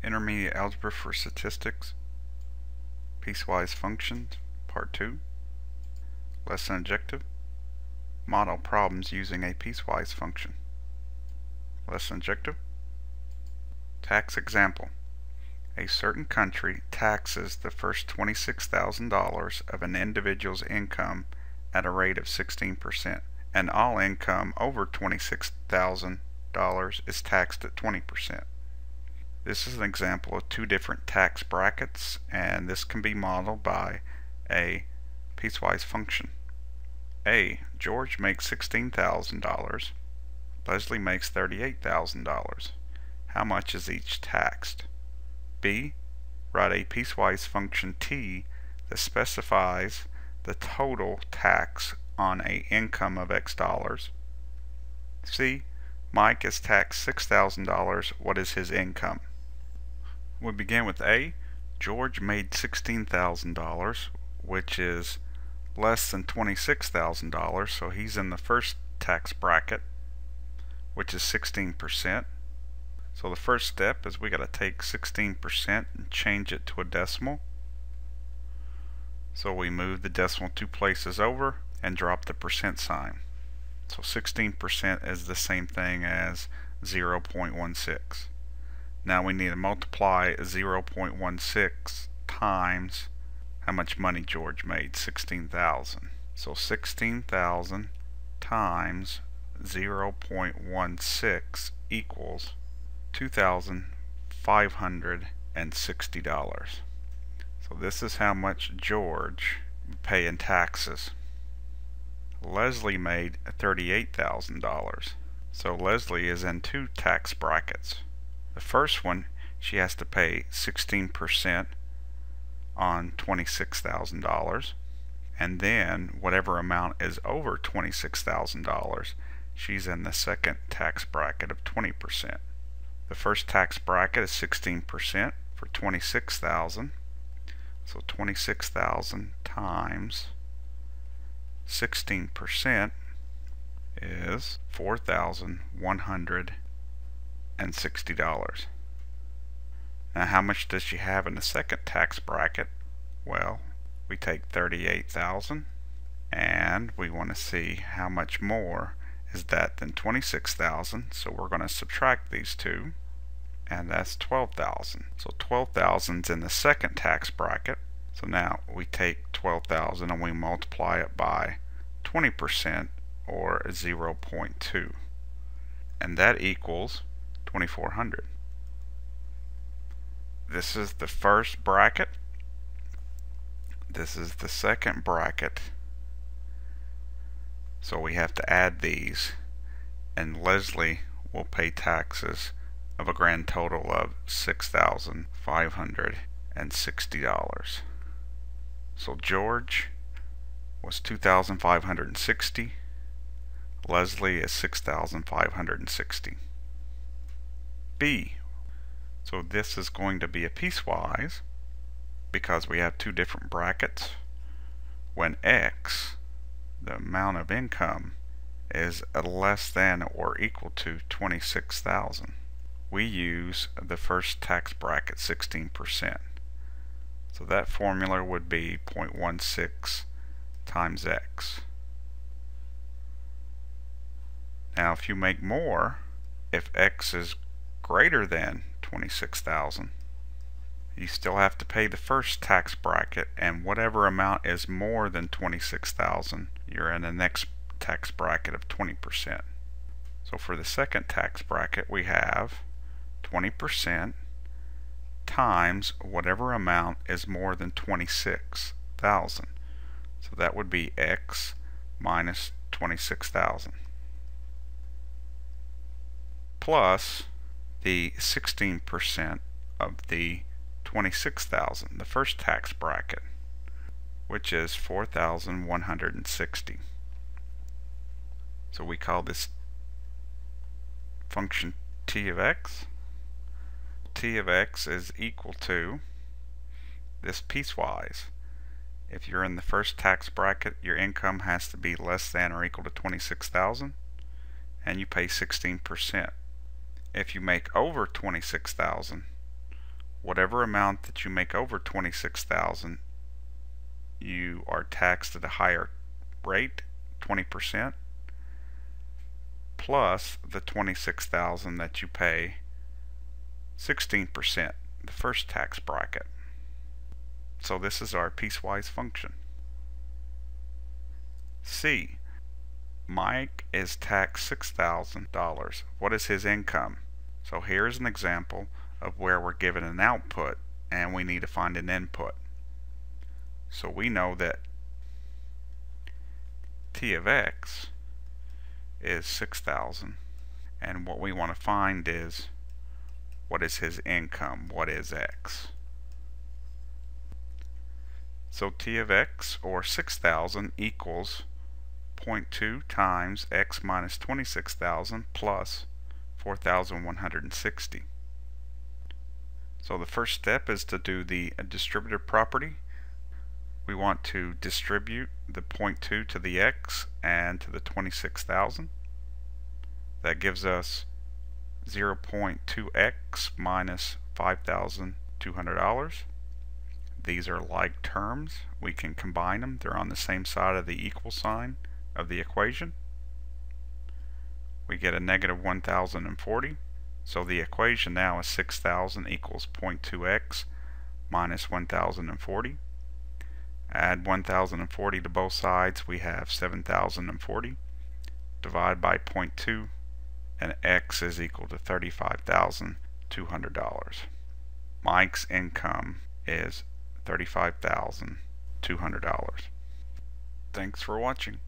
Intermediate Algebra for Statistics, Piecewise Functions, Part 2. Lesson Objective: Model problems using a piecewise function. Lesson Objective: Tax example. A certain country taxes the first $26,000 of an individual's income at a rate of 16%, and all income over $26,000 is taxed at 20%. This is an example of two different tax brackets, and this can be modeled by a piecewise function. A. George makes $16,000. Leslie makes $38,000. How much is each taxed? B. Write a piecewise function t that specifies the total tax on a income of X dollars. C. Mike is taxed $6,000. What is his income? We begin with A. George made $16,000, which is less than $26,000, so he's in the first tax bracket, which is 16%. So the first step is we got to take 16% and change it to a decimal. So we move the decimal 2 places over and drop the percent sign. So 16% is the same thing as 0.16. Now we need to multiply 0.16 times how much money George made, 16,000. So 16,000 times 0.16 equals $2,560. So this is how much George would pay in taxes. Leslie made $38,000. So Leslie is in two tax brackets. The first one, she has to pay 16% on $26,000, and then whatever amount is over $26,000, she's in the second tax bracket of 20%. The first tax bracket is 16% for $26,000, so 26,000 times 16% is $4,160. Now how much does she have in the second tax bracket? Well, we take 38,000 and we want to see how much more is that than 26,000, so we're going to subtract these two, and that's 12,000. So 12,000 is in the second tax bracket. So now we take 12,000 and we multiply it by 20%, or 0.2, and that equals 2,400. This is the first bracket. This is the second bracket. So we have to add these, and Leslie will pay taxes of a grand total of $6,560. So George was $2,560. Leslie is $6,560. B. So this is going to be a piecewise because we have two different brackets. When X, the amount of income, is less than or equal to 26,000, we use the first tax bracket, 16%. So that formula would be 0.16 times X. Now if you make more, if X is greater than 26,000, you still have to pay the first tax bracket, and whatever amount is more than 26,000, you're in the next tax bracket of 20%. So for the second tax bracket, we have 20% times whatever amount is more than 26,000. So that would be X minus 26,000 plus the 16% of the 26,000, the first tax bracket, which is 4,160. So we call this function t of x. T of x is equal to this piecewise. If you're in the first tax bracket, your income has to be less than or equal to 26,000, and you pay 16%. If you make over 26,000, whatever amount that you make over $26,000, you are taxed at a higher rate, 20%, plus the $26,000 that you pay 16%, the first tax bracket. So this is our piecewise function. C. Mike is taxed $6,000. What is his income? So here's an example of where we're given an output and we need to find an input. So we know that T of X is 6,000, and what we want to find is what is his income, what is X. So T of X, or 6,000, equals 0.2 times X minus 26,000 plus 4,160. So the first step is to do the distributive property. We want to distribute the 0.2 to the X and to the 26,000. That gives us 0.2x minus $5,200. These are like terms. We can combine them. They're on the same side of the equal sign of the equation. We get a negative 1,040. So the equation now is 6,000 equals 0.2x minus 1,040. Add 1,040 to both sides, we have 7,040. Divide by 0.2, and X is equal to $35,200. Mike's income is $35,200. Thanks for watching.